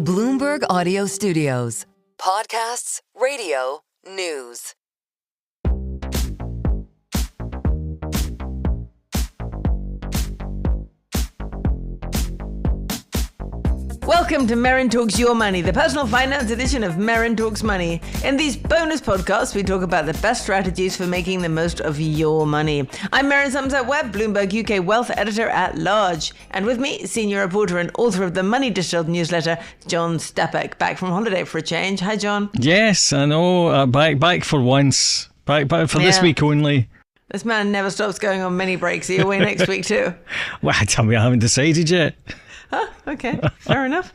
Bloomberg Audio Studios. Podcasts, radio, news. Welcome to Merryn Talks Your Money, the personal finance edition of Merryn Talks Money. In these bonus podcasts, we talk about the best strategies for making the most of your money. I'm Merryn Somerset Webb, Bloomberg UK Wealth Editor at Large. And with me, senior reporter and author of the Money Distilled newsletter, John Stepek, back from holiday for a change. Hi, John. Yes, I know. Back for once. Back for this week only. This man never stops going on mini breaks. Are you away next week too? Well, tell me, I haven't decided yet. Oh, okay. Fair enough.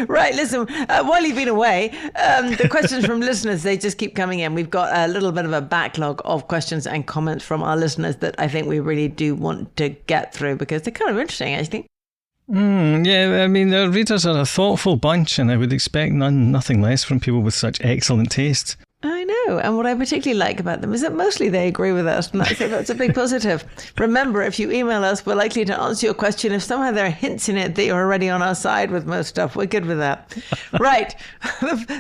Right, listen, while you've been away, the questions from listeners, they just keep coming in. We've got a little bit of a backlog of questions and comments from our listeners that I think we really do want to get through because they're kind of interesting, I think. Yeah, I mean, the readers are a thoughtful bunch and I would expect nothing less from people with such excellent taste. I know, and what I particularly like about them is that mostly they agree with us, and that's a big positive. Remember, if you email us, we're likely to answer your question. If somehow there are hints in it that you're already on our side with most stuff, we're good with that. Right,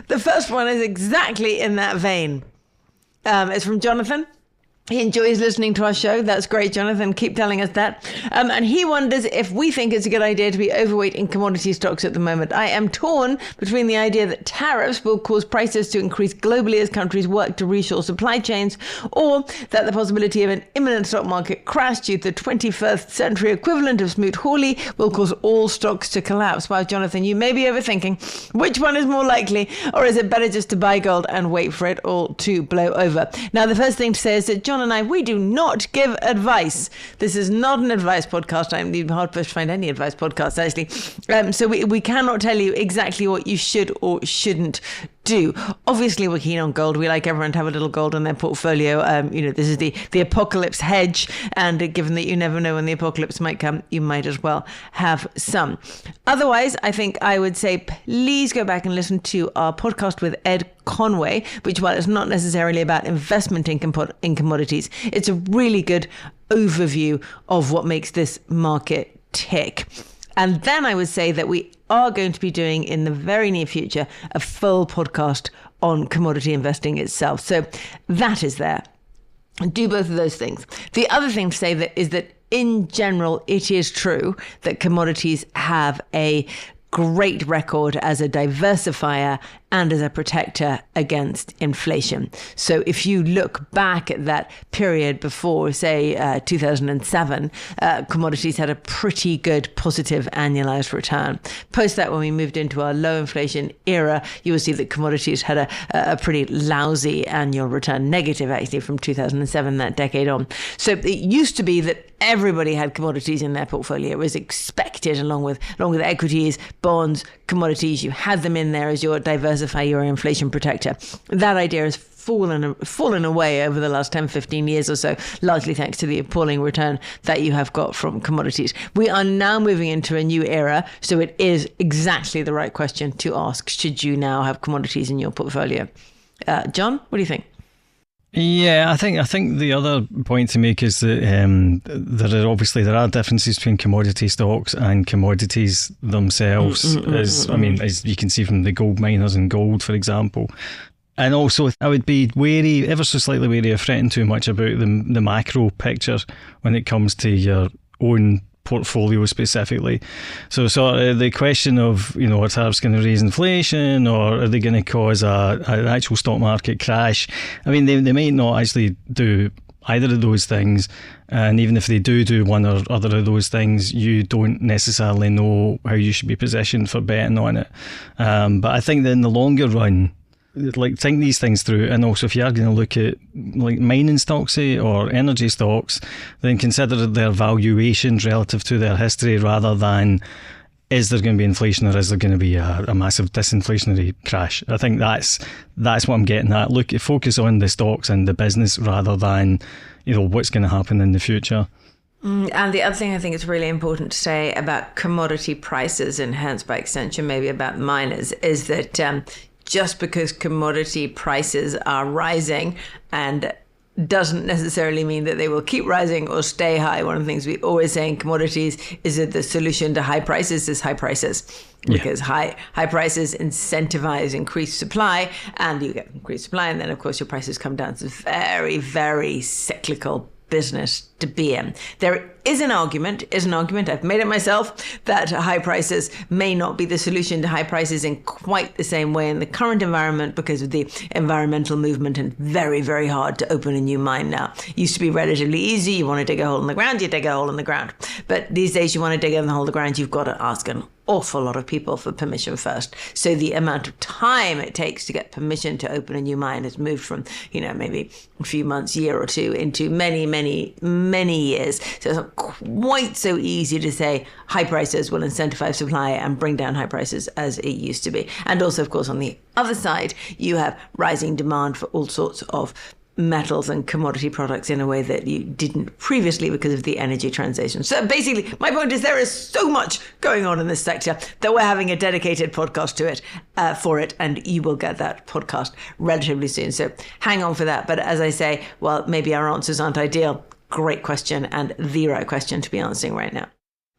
the first one is exactly in that vein. It's from Jonathan. He enjoys listening to our show. That's great, Jonathan. Keep telling us that. And he wonders if we think it's a good idea to be overweight in commodity stocks at the moment. I am torn between the idea that tariffs will cause prices to increase globally as countries work to reshore supply chains, or that the possibility of an imminent stock market crash due to the 21st century equivalent of Smoot-Hawley will cause all stocks to collapse. Well, Jonathan, you may be overthinking. Which one is more likely, or is it better just to buy gold and wait for it all to blow over? Now, the first thing to say is that John and I, we do not give advice. This is not an advice podcast. I'm hard pushed to find any advice podcast, actually. So we cannot tell you exactly what you should or shouldn't do. Obviously, we're keen on gold. We like everyone to have a little gold in their portfolio. This is the apocalypse hedge. And given that you never know when the apocalypse might come, you might as well have some. Otherwise, I think I would say, please go back and listen to our podcast with Ed Conway, which, while it's not necessarily about investment in commodities, it's a really good overview of what makes this market tick. And then I would say that we are going to be doing in the very near future a full podcast on commodity investing itself. So that is there. Do both of those things. The other thing to say is that in general, it is true that commodities have a great record as a diversifier and as a protector against inflation. So if you look back at that period before, say, 2007, commodities had a pretty good positive annualized return. Post that, when we moved into our low inflation era, you will see that commodities had a pretty lousy annual return, negative actually, from 2007, that decade on. So it used to be that everybody had commodities in their portfolio. It was expected, along with equities, bonds, commodities. You had them in there as your diversifier, your inflation protector. That idea has fallen away over the last 10, 15 years or so, largely thanks to the appalling return that you have got from commodities. We are now moving into a new era, so it is exactly the right question to ask. Should you now have commodities in your portfolio? John, what do you think? Yeah, I think the other point to make is that there are differences between commodity stocks and commodities themselves, as you can see from the gold miners and gold, for example. And also, I would be ever so slightly wary of fretting too much about the macro picture when it comes to your own portfolio specifically. So the question of, are tariffs going to raise inflation, or are they going to cause an actual stock market crash? I mean, they might not actually do either of those things, and even if they do one or other of those things, you don't necessarily know how you should be positioned for betting on it. But I think that in the longer run, think these things through, and also if you are going to look at mining stocks, say, or energy stocks, then consider their valuations relative to their history, rather than is there going to be inflation or is there going to be a massive disinflationary crash. I think that's what I'm getting at. Focus on the stocks and the business rather than what's going to happen in the future. And the other thing I think is really important to say about commodity prices, and hence by extension maybe about miners, is that just because commodity prices are rising and doesn't necessarily mean that they will keep rising or stay high. One of the things we always say in commodities is that the solution to high prices is high prices, because high prices incentivize increased supply, and you get increased supply, and then of course your prices come down. It's a very, very cyclical business to be in. There is an argument, I've made it myself, that high prices may not be the solution to high prices in quite the same way in the current environment because of the environmental movement, and very, very hard to open a new mine now. It used to be relatively easy. You want to dig a hole in the ground, you dig a hole in the ground. But these days you want to dig in the hole in the ground, you've got to ask an awful lot of people for permission first. So the amount of time it takes to get permission to open a new mine has moved from, maybe a few months, year or two, into many, many, many years. So it's not quite so easy to say high prices will incentivize supply and bring down high prices as it used to be. And also, of course, on the other side, you have rising demand for all sorts of metals and commodity products in a way that you didn't previously because of the energy transition. So basically, my point is there is so much going on in this sector that we're having a dedicated podcast to it, for it, and you will get that podcast relatively soon. So hang on for that. But as I say, well, maybe our answers aren't ideal. Great question, and the right question to be answering right now.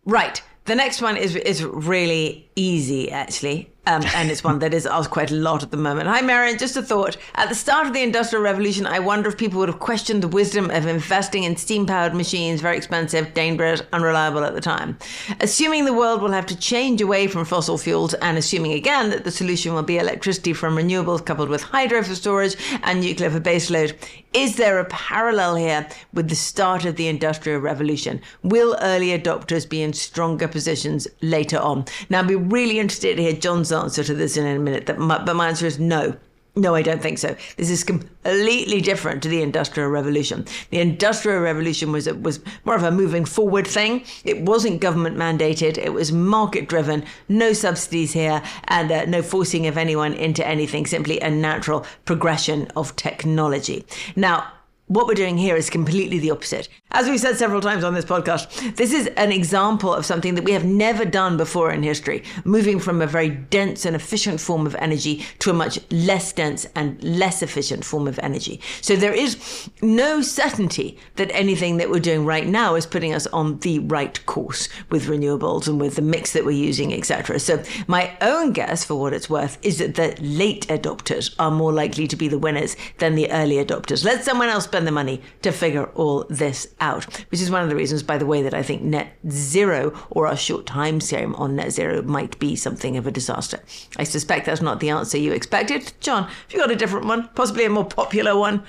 Right. The next one is really easy, actually. And it's one that is asked quite a lot at the moment. Hi, Merryn. Just a thought. At the start of the Industrial Revolution, I wonder if people would have questioned the wisdom of investing in steam-powered machines, very expensive, dangerous, unreliable at the time. Assuming the world will have to change away from fossil fuels, and assuming again that the solution will be electricity from renewables coupled with hydro for storage and nuclear for baseload, is there a parallel here with the start of the Industrial Revolution? Will early adopters be in stronger positions later on? Now, I'd be really interested to hear John's answer to this in a minute, but my answer is no. No, I don't think so. This is completely different to the Industrial Revolution. The Industrial Revolution was more of a moving forward thing. It wasn't government mandated. It was market driven. No subsidies here, and no forcing of anyone into anything. Simply a natural progression of technology. Now, what we're doing here is completely the opposite. As we've said several times on this podcast, this is an example of something that we have never done before in history, moving from a very dense and efficient form of energy to a much less dense and less efficient form of energy. So there is no certainty that anything that we're doing right now is putting us on the right course with renewables and with the mix that we're using, etc. So my own guess, for what it's worth, is that the late adopters are more likely to be the winners than the early adopters. Let someone else spend the money to figure all this out, which is one of the reasons, by the way, that I think net zero, or a short time scale on net zero, might be something of a disaster. I suspect that's not the answer you expected. John, have you got a different one? Possibly a more popular one?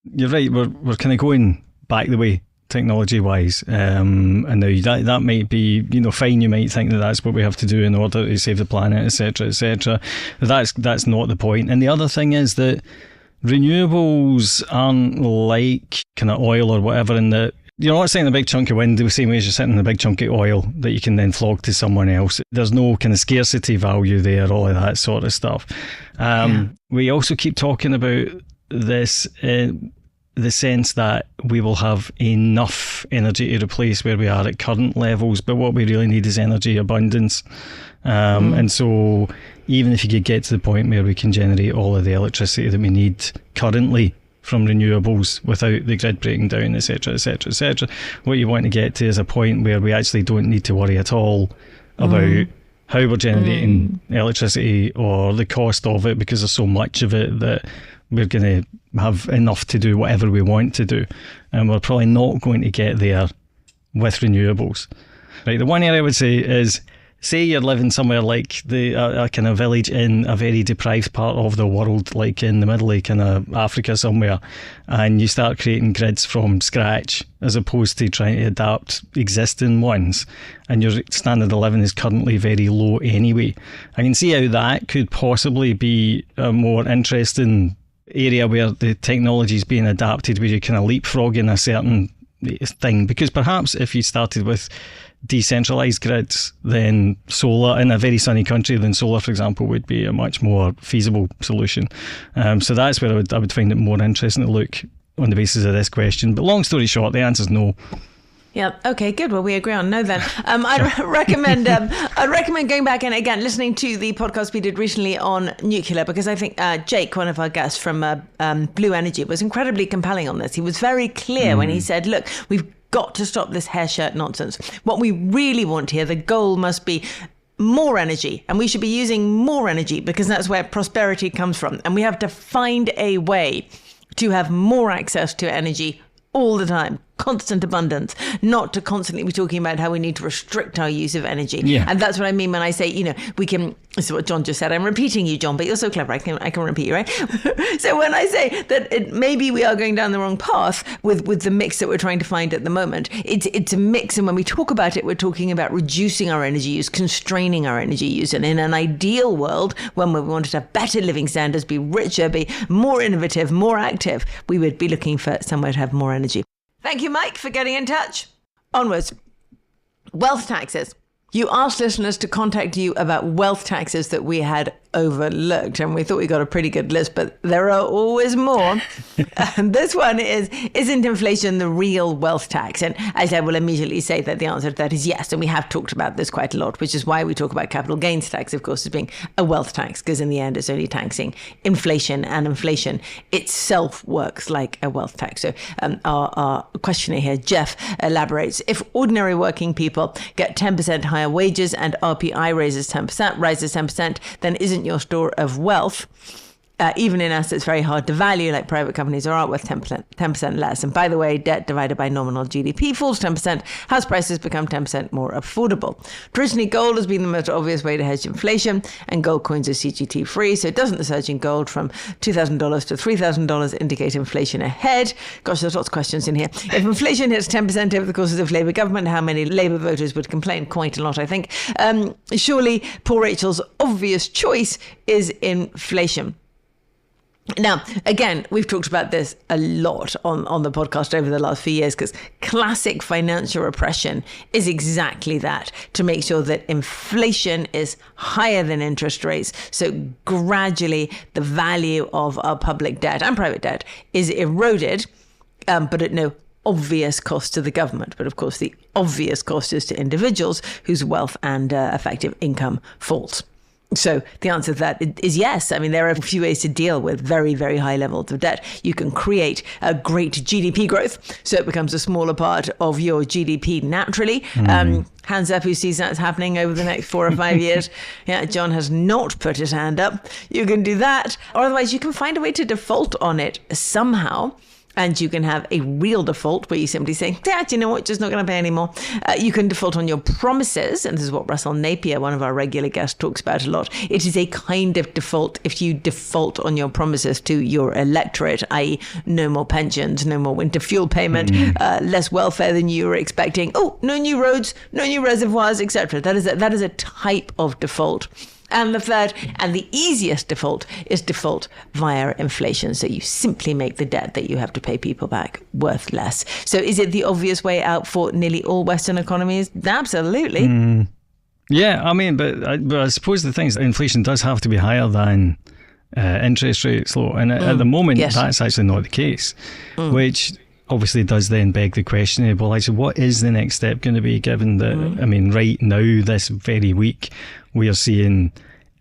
You're right. We're kind of going back the way technology-wise, and now that might be, fine. You might think that that's what we have to do in order to save the planet, etc., etc. That's not the point. And the other thing is that renewables aren't like kind of oil or whatever, in that you're not sitting in a big chunk of wind the same way as you're sitting in a big chunk of oil that you can then flog to someone else. There's no kind of scarcity value there, all of that sort of stuff. We also keep talking about this in the sense that we will have enough energy to replace where we are at current levels, but what we really need is energy abundance. And so even if you could get to the point where we can generate all of the electricity that we need currently from renewables without the grid breaking down, etc., etc., etc., what you want to get to is a point where we actually don't need to worry at all about how we're generating electricity or the cost of it, because there's so much of it that we're going to have enough to do whatever we want to do. And we're probably not going to get there with renewables. Right, the one area I would say is, say you're living somewhere like a kind of village in a very deprived part of the world, like in the middle of kind of Africa somewhere, and you start creating grids from scratch as opposed to trying to adapt existing ones, and your standard of living is currently very low anyway. I can see how that could possibly be a more interesting area where the technology is being adapted, where you're kind of leapfrogging a certain thing, because perhaps if you started with decentralized grids, then solar in a very sunny country, then solar, for example, would be a much more feasible solution. So that's where I would find it more interesting to look on the basis of this question. But long story short, the answer is no. Yeah. Okay. Good. Well, we agree on no. Then I'd recommend going back and again listening to the podcast we did recently on nuclear, because I think Jake, one of our guests from Blue Energy, was incredibly compelling on this. He was very clear when he said, "Look, we've got to stop this hair shirt nonsense. What we really want here, the goal must be more energy, and we should be using more energy because that's where prosperity comes from. And we have to find a way to have more access to energy all the time, constant abundance, not to constantly be talking about how we need to restrict our use of energy." Yeah. And that's what I mean when I say, we can, this is what John just said. I'm repeating you, John, but you're so clever. I can repeat you, right? So when I say that maybe we are going down the wrong path with the mix that we're trying to find at the moment, it's a mix. And when we talk about it, we're talking about reducing our energy use, constraining our energy use. And in an ideal world, when we wanted to have better living standards, be richer, be more innovative, more active, we would be looking for somewhere to have more energy. Thank you, Mike, for getting in touch. Onwards. Wealth taxes. You asked listeners to contact you about wealth taxes that we had overlooked, and we thought we got a pretty good list, but there are always more. And this one isn't inflation the real wealth tax? And as I will immediately say that the answer to that is yes, and we have talked about this quite a lot, which is why we talk about capital gains tax, of course, as being a wealth tax, because in the end it's only taxing inflation, and inflation itself works like a wealth tax. So our questioner here, Jeff, elaborates: if ordinary working people get 10% higher wages and RPI rises 10%, then isn't your store of wealth, even in assets very hard to value, like private companies are worth 10% less? And by the way, debt divided by nominal GDP falls 10%. House prices become 10% more affordable. Traditionally, gold has been the most obvious way to hedge inflation, and gold coins are CGT free. So doesn't the surge in gold from $2,000 to $3,000 indicate inflation ahead? Gosh, there's lots of questions in here. If inflation hits 10% over the course of Labour government, how many Labour voters would complain? Quite a lot, I think. Surely poor Rachel's obvious choice is inflation. Now, again, we've talked about this a lot on the podcast over the last few years, because classic financial repression is exactly that, to make sure that inflation is higher than interest rates. So gradually the value of our public debt and private debt is eroded, but at no obvious cost to the government. But of course, the obvious cost is to individuals whose wealth and effective income falls. So the answer to that is yes. I mean, there are a few ways to deal with very, very high levels of debt. You can create a great GDP growth, so it becomes a smaller part of your GDP naturally. Hands up who sees that's happening over the next 4 or 5 years. Yeah, John has not put his hand up. You can do that. Or otherwise, you can find a way to default on it somehow. And you can have a real default where you simply say, do you know what, just not going to pay anymore. You can default on your promises. And this is what Russell Napier, one of our regular guests, talks about a lot. It is a kind of default if you default on your promises to your electorate, i.e. no more pensions, no more winter fuel payment, less welfare than you were expecting. Oh, no new roads, no new reservoirs, etc. That is a type of default. And the third and the easiest default is default via inflation. So you simply make the debt that you have to pay people back worth less. So is it the obvious way out for nearly all Western economies? Absolutely. Yeah, I mean, but I suppose the thing is, inflation does have to be higher than interest rates, though. And at the moment, that's actually not the case, which obviously does then beg the question, well, actually, what is the next step going to be, given that, I mean, right now, this very week, we are seeing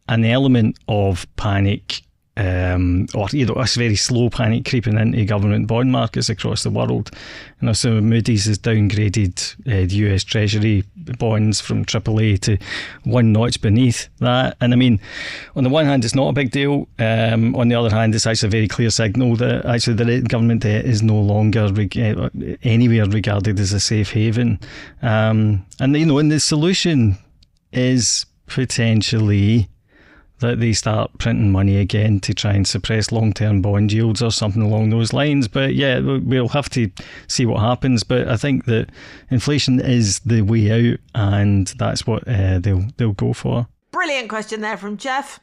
an element of panic, or a very slow panic creeping into government bond markets across the world. And so Moody's has downgraded the US Treasury bonds from AAA to one notch beneath that. And I mean, on the one hand, it's not a big deal. On the other hand, it's actually a very clear signal that actually the government debt is no longer anywhere regarded as a safe haven. And and the solution is potentially that they start printing money again to try and suppress long-term bond yields or something along those lines. But yeah, we'll have to see what happens. But I think that inflation is the way out, and that's what they'll go for. Brilliant question there from Jeff.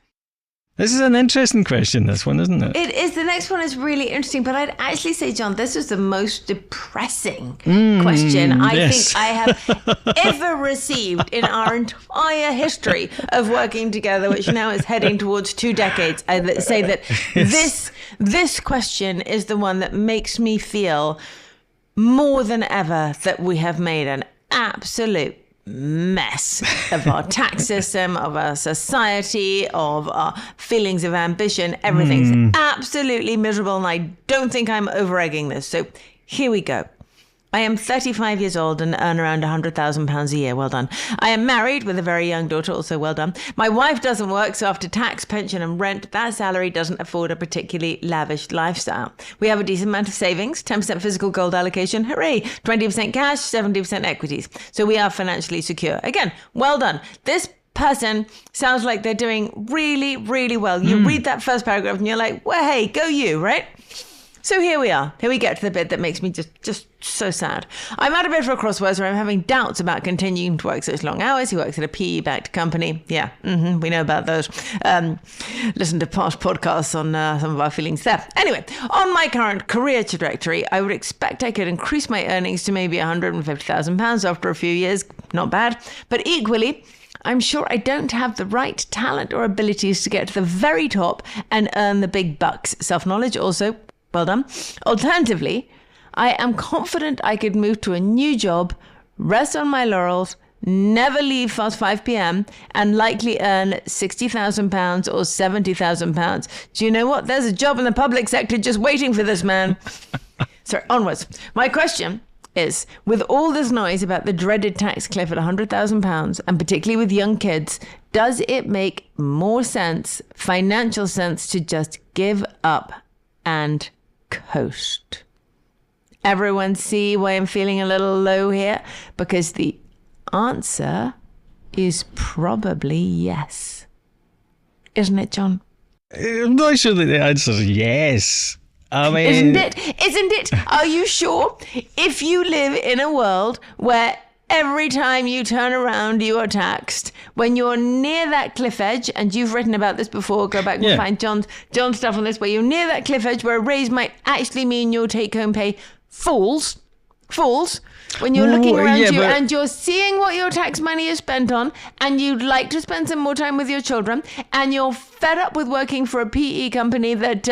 This is an interesting question, this one, isn't it? It is. The next one is really interesting, but I'd actually say, John, this is the most depressing question I think I have ever received in our entire history of working together, which now is heading towards 2 decades. I say that this question is the one that makes me feel more than ever that we have made an absolute mess of our tax system, of our society, of our feelings of ambition. Everything's absolutely miserable, and I don't think I'm over-egging this. So here we go. I am 35 years old and earn around £100,000 a year. Well done. I am married with a very young daughter. Also well done. My wife doesn't work, so after tax, pension and rent, that salary doesn't afford a particularly lavish lifestyle. We have a decent amount of savings, 10% physical gold allocation. Hooray! 20% cash, 70% equities. So we are financially secure. Again, well done. This person sounds like they're doing really, really well. You read that first paragraph and you're like, well, hey, go you, right? So here we are. Here we get to the bit that makes me just so sad. I'm at a bit for a crosswords where I'm having doubts about continuing to work such long hours. He works at a PE-backed company. Yeah, we know about those. Listen to past podcasts on some of our feelings there. Anyway, on my current career trajectory, I would expect I could increase my earnings to maybe £150,000 after a few years. Not bad. But equally, I'm sure I don't have the right talent or abilities to get to the very top and earn the big bucks. Self-knowledge also. Well done. Alternatively, I am confident I could move to a new job, rest on my laurels, never leave past 5 p.m. and likely earn £60,000 or £70,000. Do you know what? There's a job in the public sector just waiting for this man. Sorry, onwards. My question is, with all this noise about the dreaded tax cliff at £100,000, and particularly with young kids, does it make more sense, financial sense, to just give up and coast? Everyone see why I'm feeling a little low here? Because the answer is probably yes. Isn't it, John? I'm not sure that the answer is yes. I mean... Isn't it? Are you sure? If you live in a world where every time you turn around, you are taxed. When you're near that cliff edge, and you've written about this before, go back and find John's stuff on this, where you're near that cliff edge where a raise might actually mean your take-home pay falls. When you're looking around and you're seeing what your tax money is spent on, and you'd like to spend some more time with your children, and you're fed up with working for a PE company that...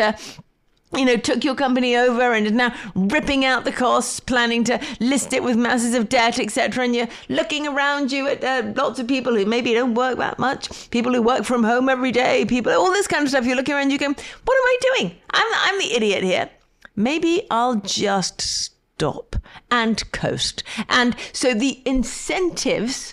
took your company over and is now ripping out the costs, planning to list it with masses of debt, etc. And you're looking around you at lots of people who maybe don't work that much, people who work from home every day, people, all this kind of stuff. You're looking around, you go, what am I doing? I'm the idiot here. Maybe I'll just stop and coast. And so the incentives,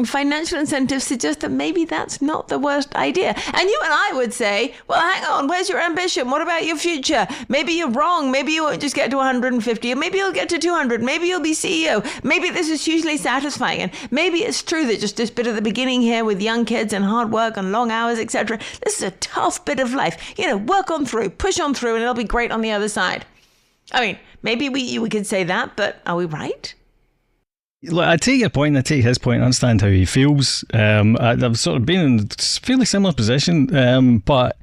financial incentives suggest that maybe that's not the worst idea. And you and I would say, well, hang on, where's your ambition? What about your future? Maybe you're wrong. Maybe you won't just get to 150, or maybe you'll get to 200. Maybe you'll be CEO. Maybe this is hugely satisfying. And maybe it's true that just this bit at the beginning here with young kids and hard work and long hours, etc., this is a tough bit of life. Work on through, push on through, and it'll be great on the other side. I mean, maybe we could say that, but are we right? Look, I take your point, I take his point, I understand how he feels. I've sort of been in a fairly similar position, but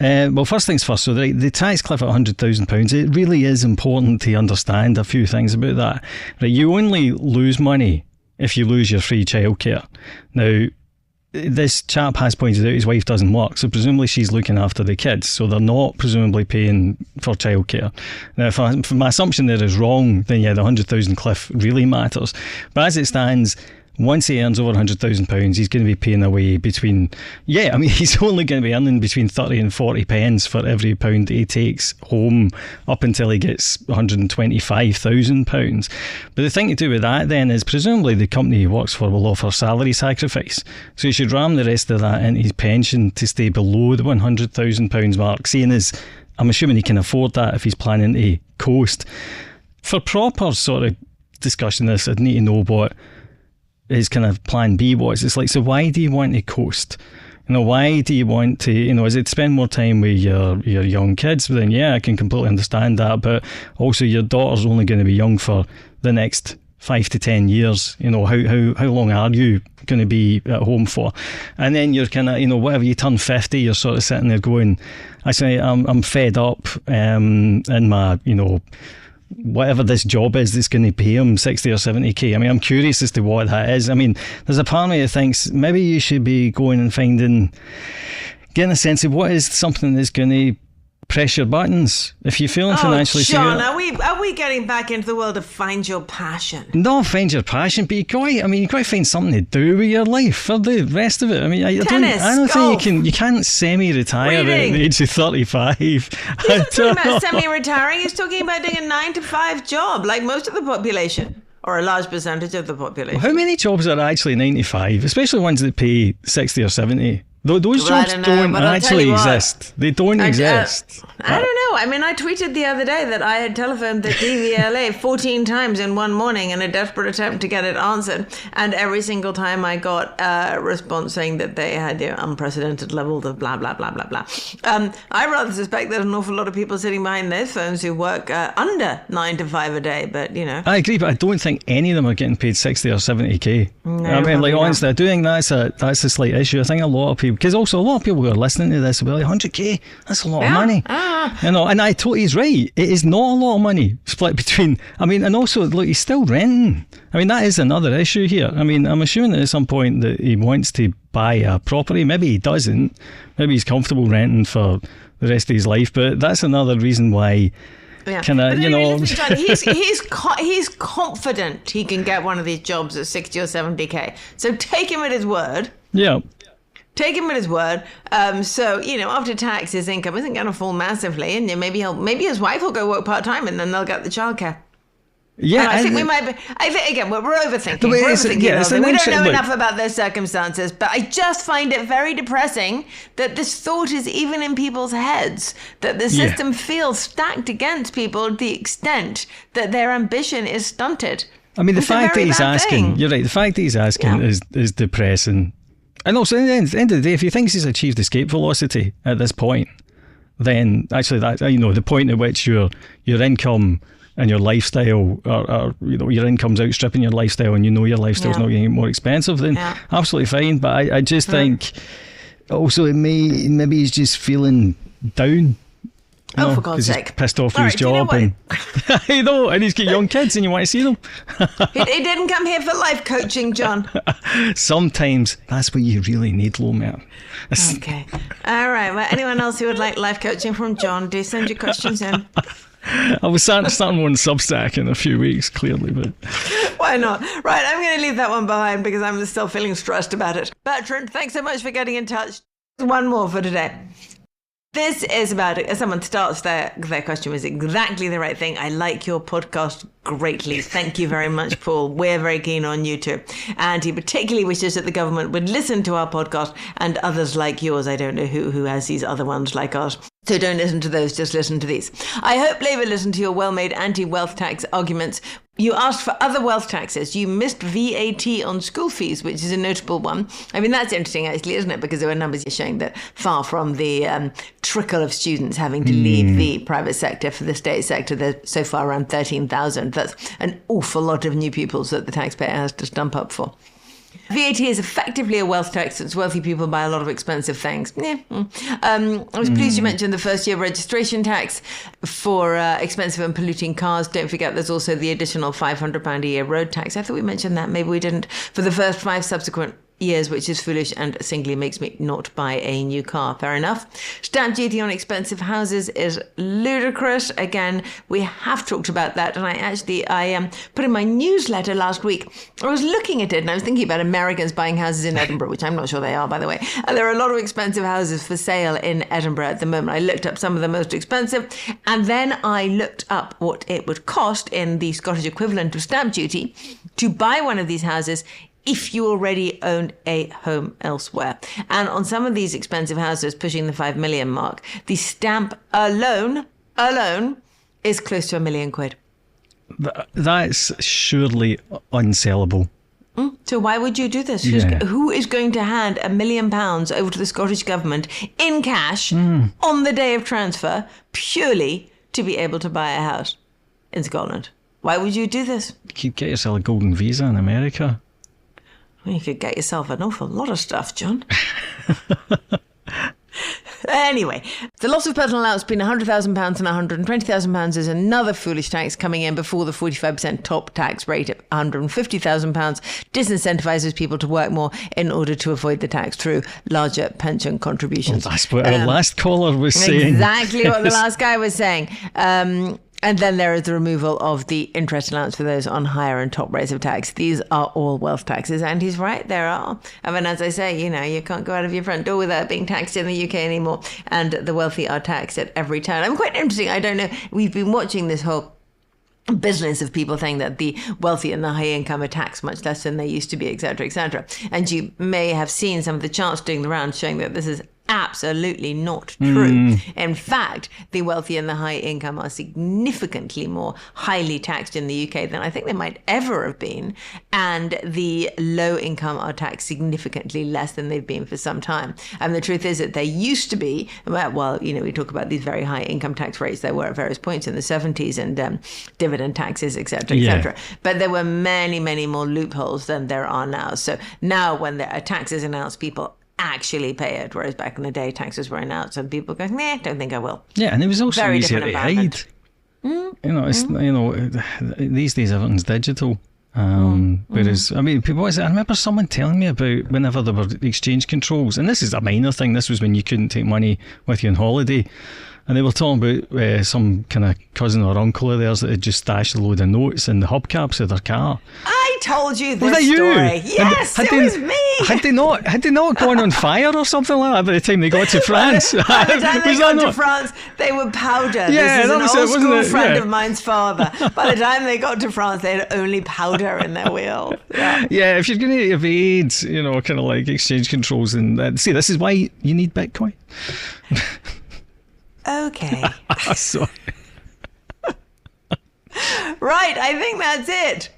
first things first, so the tax cliff at £100,000, it really is important to understand a few things about that. Right, you only lose money if you lose your free childcare. Now, this chap has pointed out his wife doesn't work, so presumably she's looking after the kids, so they're not presumably paying for childcare. Now, if my assumption there is wrong, then the 100,000 cliff really matters. But as it stands, once he earns over £100,000, he's going to be paying away between, he's only going to be earning between 30 and 40 pence for every pound that he takes home up until he gets £125,000. But the thing to do with that then is presumably the company he works for will offer salary sacrifice. So he should ram the rest of that into his pension to stay below the £100,000 mark, seeing as I'm assuming he can afford that if he's planning to coast. For proper sort of discussion of this, I'd need to know what his kind of plan B was. It's like, so why do you want to coast? Why do you want to, is it spend more time with your young kids? Then I can completely understand that, but also your daughter's only going to be young for the next 5 to 10 years. How long are you going to be at home for? And then you're kind of, whatever you turn 50, you're sort of sitting there going, actually, I'm fed up in my, whatever this job is that's going to pay him 60 or 70k. I mean, I'm curious as to what that is. I mean, there's a part of me that thinks maybe you should be going and getting a sense of what is something that's going to press your buttons. If you're feeling financially John, secure. are we getting back into the world of find your passion? No, find your passion, but you've got to find something to do with your life for the rest of it. I mean, I don't golf, think you can't semi-retire at the age of 35. He's not talking about semi-retiring. He's talking about doing a 9-to-5 job, like most of the population, or a large percentage of the population. How many jobs are actually 95, especially ones that pay 60 or 70? Those jobs don't actually exist. They don't exist. I don't know. I mean, I tweeted the other day that I had telephoned the DVLA 14 times in one morning in a desperate attempt to get it answered. And every single time I got a response saying that they had unprecedented levels of blah, blah, blah, blah, blah. I rather suspect there's an awful lot of people sitting behind those phones who work under 9 to 5 a day, but, I agree, but I don't think any of them are getting paid 60 or 70k. No, I mean, like, honestly, I do think that's a slight issue. I think a lot of people, because also a lot of people who are listening to this will be like, 100k, that's a lot of money. And I totally, he's right. It is not a lot of money split between, and also, look, he's still renting. I mean, that is another issue here. I mean, I'm assuming that at some point that he wants to buy a property. Maybe he doesn't. Maybe he's comfortable renting for the rest of his life, but that's another reason why. Yeah. John, he's confident he can get one of these jobs at 60 or 70k. So take him at his word. Yeah. Take him at his word. So, after tax, his income isn't going to fall massively, and maybe his wife will go work part-time, and then they'll get the childcare. Yeah, and I think we might be. I think again, we're overthinking. We don't know enough about their circumstances, but I just find it very depressing that this thought is even in people's heads, that the system feels stacked against people to the extent that their ambition is stunted. I mean, the fact that he's asking, you're right. The fact that he's asking is depressing. And also, at the end of the day, if he thinks he's achieved escape velocity at this point, then actually, that the point at which your income and your lifestyle, or your income's outstripping your lifestyle, and your lifestyle's not getting more expensive, then absolutely fine. But I just think also maybe he's just feeling down. For God's sake. He's pissed off with his job. And he's got young kids and you want to see them. He didn't come here for life coaching, John. Sometimes that's what you really need, Lomar. Okay. All right. Well, anyone else who would like life coaching from John, do send your questions in. I was starting one Substack in a few weeks, clearly, but why not? Right, I'm going to leave that one behind because I'm still feeling stressed about it. Bertrand, thanks so much for getting in touch. One more for today. This is about it. Someone starts their question with exactly the right thing. I like your podcast greatly. Thank you very much, Paul. We're very keen on you too. And he particularly wishes that the government would listen to our podcast and others like yours. I don't know who has these other ones like ours. So don't listen to those, just listen to these. I hope Labour listened to your well-made anti-wealth tax arguments. You asked for other wealth taxes. You missed VAT on school fees, which is a notable one. I mean, that's interesting, actually, isn't it? Because there were numbers showing that far from the trickle of students having to leave the private sector for the state sector, there's so far around 13,000. That's an awful lot of new pupils that the taxpayer has to stump up for. VAT is effectively a wealth tax since wealthy people buy a lot of expensive things. I was pleased you mentioned the first year registration tax for expensive and polluting cars. Don't forget there's also the additional £500 a year road tax. I thought we mentioned that. Maybe we didn't. For the first 5 subsequent years, which is foolish and simply makes me not buy a new car. Fair enough. Stamp duty on expensive houses is ludicrous. Again, we have talked about that, and I put in my newsletter last week. I was looking at it and I was thinking about Americans buying houses in Edinburgh, which I'm not sure they are, by the way. And there are a lot of expensive houses for sale in Edinburgh at the moment. I looked up some of the most expensive, and then I looked up what it would cost in the Scottish equivalent of stamp duty to buy one of these houses if you already owned a home elsewhere. And on some of these expensive houses pushing the 5 million mark, the stamp alone is close to £1 million. That's surely unsellable. So why would you do this? Yeah. Who is going to hand £1 million over to the Scottish government in cash on the day of transfer purely to be able to buy a house in Scotland? Why would you do this? You could get yourself a golden visa in America. Well, you could get yourself an awful lot of stuff, John. Anyway, the loss of personal allowance between £100,000 and £120,000 is another foolish tax coming in before the 45% top tax rate of £150,000 disincentivises people to work more in order to avoid the tax through larger pension contributions. Well, that's what our last caller was saying. Exactly what the last guy was saying. And then there is the removal of the interest allowance for those on higher and top rates of tax. These are all wealth taxes. And he's right, there are. I mean, as I say, you can't go out of your front door without being taxed in the UK anymore. And the wealthy are taxed at every turn. I'm quite interesting. I don't know. We've been watching this whole business of people saying that the wealthy and the high income are taxed much less than they used to be, etc., etc. And you may have seen some of the charts doing the rounds showing that this is absolutely not true. In fact, the wealthy and the high income are significantly more highly taxed in the UK than I think they might ever have been. And the low income are taxed significantly less than they've been for some time. And the truth is that there used to be, well, we talk about these very high income tax rates there were at various points in the 70s and dividend taxes, etc., etc. But there were many, many more loopholes than there are now. So now when there are taxes announced, people actually pay it, whereas back in the day taxes were announced and people go, don't think I will. Yeah, and it was also very easier to hide. These days everything's digital. Whereas, I mean, I remember someone telling me about whenever there were exchange controls, and this is a minor thing, this was when you couldn't take money with you on holiday, and they were talking about some kind of cousin or uncle of theirs that had just stashed a load of notes in the hubcaps of their car. I told you this was that story. You? Yes, it was me. Had they not gone on fire or something like that by the time they got to France? By the time they got to France, they were powder. Yeah, this is an old school friend Yeah. of mine's father. By the time they got to France, they had only powder in their wheel. Yeah, if you're going to evade, kind of like exchange controls, and see, this is why you need Bitcoin. Okay. Sorry. Right, I think that's it.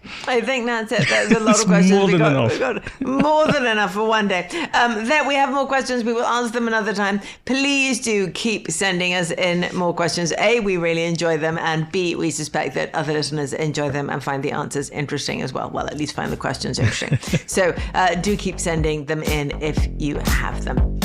There's a lot of questions. More than enough. We got more than enough for one day. Then we have more questions. We will answer them another time. Please do keep sending us in more questions. A, we really enjoy them, and B, we suspect that other listeners enjoy them and find the answers interesting as well. Well, at least find the questions interesting. So do keep sending them in if you have them.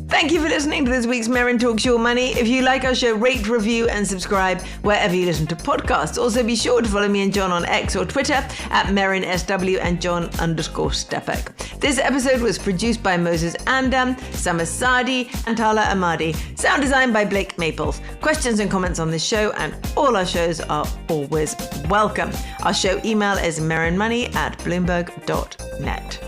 Thank you for listening to this week's Merryn Talks Your Money. If you like our show, rate, review and subscribe wherever you listen to podcasts. Also, be sure to follow me and John on X or Twitter at MerrynSW and John_Stepek. This episode was produced by Moses Andam, Summer Sadi and Tala Amadi. Sound design by Blake Maples. Questions and comments on this show and all our shows are always welcome. Our show email is merrynmoney@bloomberg.net.